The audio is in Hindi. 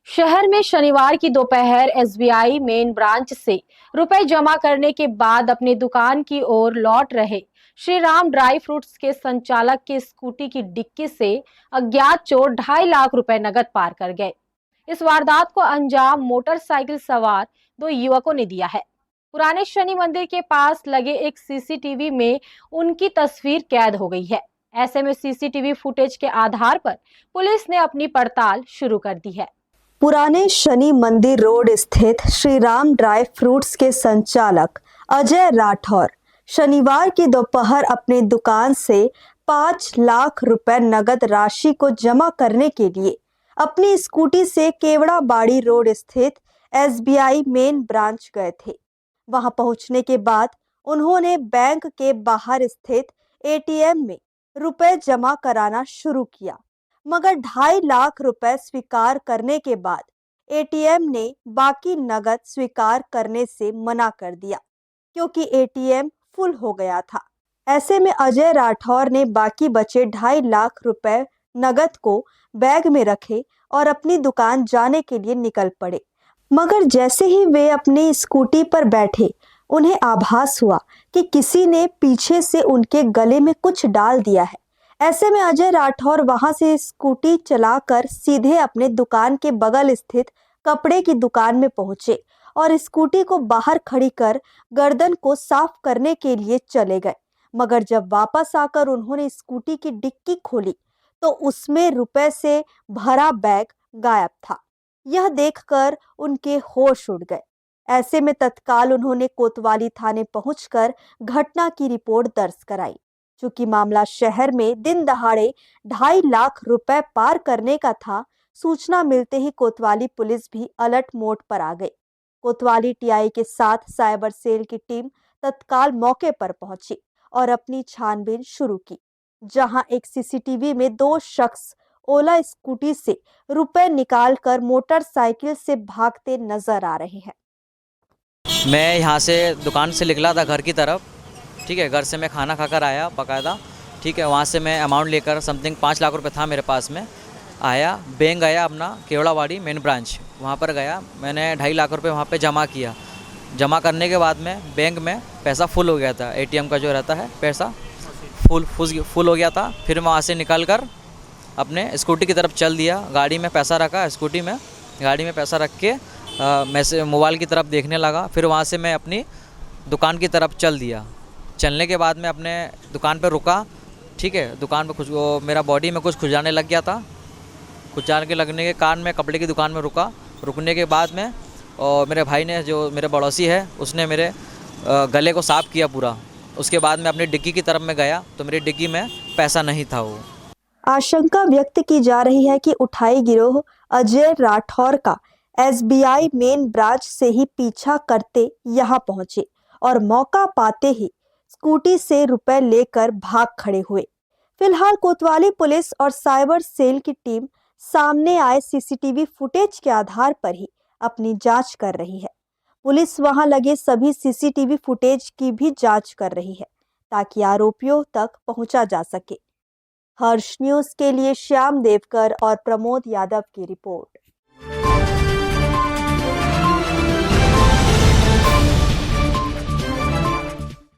शहर में शनिवार की दोपहर एसबीआई मेन ब्रांच से रुपए जमा करने के बाद अपनी दुकान की ओर लौट रहे श्री राम ड्राई फ्रूट्स के संचालक की स्कूटी की डिक्की से अज्ञात चोर 2.5 लाख रुपए नकद पार कर गए। इस वारदात को अंजाम मोटरसाइकिल सवार दो युवकों ने दिया है। पुराने शनि मंदिर के पास लगे एक सीसीटीवी में उनकी तस्वीर कैद हो गई है। ऐसे में सीसीटीवी फुटेज के आधार पर पुलिस ने अपनी पड़ताल शुरू कर दी है। पुराने शनि मंदिर रोड स्थित श्री राम ड्राई फ्रूट्स के संचालक अजय राठौर शनिवार की दोपहर अपनी दुकान से 5 लाख रुपए नगद राशि को जमा करने के लिए अपनी स्कूटी से केवड़ाबाड़ी रोड स्थित एसबीआई मेन ब्रांच गए थे। वहां पहुंचने के बाद उन्होंने बैंक के बाहर स्थित एटीएम में रुपए जमा कराना शुरू किया, मगर 2.5 लाख रुपए स्वीकार करने के बाद एटीएम ने बाकी नगद स्वीकार करने से मना कर दिया, क्योंकि एटीएम फुल हो गया था। ऐसे में अजय राठौर ने बाकी बचे 2.5 लाख रुपए नगद को बैग में रखे और अपनी दुकान जाने के लिए निकल पड़े। मगर जैसे ही वे अपनी स्कूटी पर बैठे, उन्हें आभास हुआ कि किसी ने पीछे से उनके गले में कुछ डाल दिया है। ऐसे में अजय राठौर वहां से स्कूटी चलाकर सीधे अपने दुकान के बगल स्थित कपड़े की दुकान में पहुंचे और स्कूटी को बाहर खड़ी कर गर्दन को साफ करने के लिए चले गए। मगर जब वापस आकर उन्होंने स्कूटी की डिक्की खोली तो उसमें रुपए से भरा बैग गायब था। यह देखकर उनके होश उड़ गए। ऐसे में तत्काल उन्होंने कोतवाली थाने पहुंचकर घटना की रिपोर्ट दर्ज कराई। चूंकि मामला शहर में दिन दहाड़े 2.5 लाख रुपए पार करने का था, सूचना मिलते ही कोतवाली पुलिस भी अलर्ट मोड पर आ गई। कोतवाली टीआई के साथ साइबर सेल की टीम तत्काल मौके पर पहुंची और अपनी छानबीन शुरू की, जहां एक सीसीटीवी में 2 शख्स ओला स्कूटी से रुपए निकालकर मोटरसाइकिल से भागते नजर आ रहे हैं। मैं यहाँ से दुकान से निकला था घर की तरफ, ठीक है। घर से मैं खाना खाकर आया बाकायदा, ठीक है। वहाँ से मैं अमाउंट लेकर समथिंग 5 लाख रुपए था मेरे पास में, आया बैंक गया अपना केवड़ाबाड़ी मेन ब्रांच, वहाँ पर गया। मैंने 2.5 लाख रुपए वहाँ पे जमा किया। जमा करने के बाद में बैंक में पैसा फुल हो गया था। एटीएम का जो रहता है पैसा फुल हो गया था। फिर मैं वहाँ से निकल कर अपने स्कूटी की तरफ चल दिया। गाड़ी में पैसा रखा, स्कूटी में गाड़ी में पैसा रख के मैं से मोबाइल की तरफ देखने लगा। फिर वहाँ से मैं अपनी दुकान की तरफ चल दिया। चलने के बाद मैं अपने दुकान पर रुका, ठीक है। दुकान पे कुछ वो मेरा बॉडी में कुछ खुजाने लग गया था। खुजाने के लगने के कारण मैं कपड़े की दुकान में रुका। रुकने के बाद में और मेरे भाई ने, जो मेरे पड़ोसी है, उसने मेरे गले को साफ़ किया पूरा। उसके बाद मैं अपनी डिक्की की तरफ में गया तो मेरी डिक्की में पैसा नहीं था। वो आशंका व्यक्त की जा रही है कि उठाई गिरोह अजय राठौर का एसबीआई मेन ब्रांच से ही पीछा करते यहां पहुंचे और मौका पाते ही स्कूटी से रुपए लेकर भाग खड़े हुए। फिलहाल कोतवाली पुलिस और साइबर सेल की टीम सामने आए सीसीटीवी फुटेज के आधार पर ही अपनी जांच कर रही है। पुलिस वहां लगे सभी सीसीटीवी फुटेज की भी जांच कर रही है, ताकि आरोपियों तक पहुंचा जा सके। हर्ष न्यूज के लिए श्याम देवकर और प्रमोद यादव की रिपोर्ट।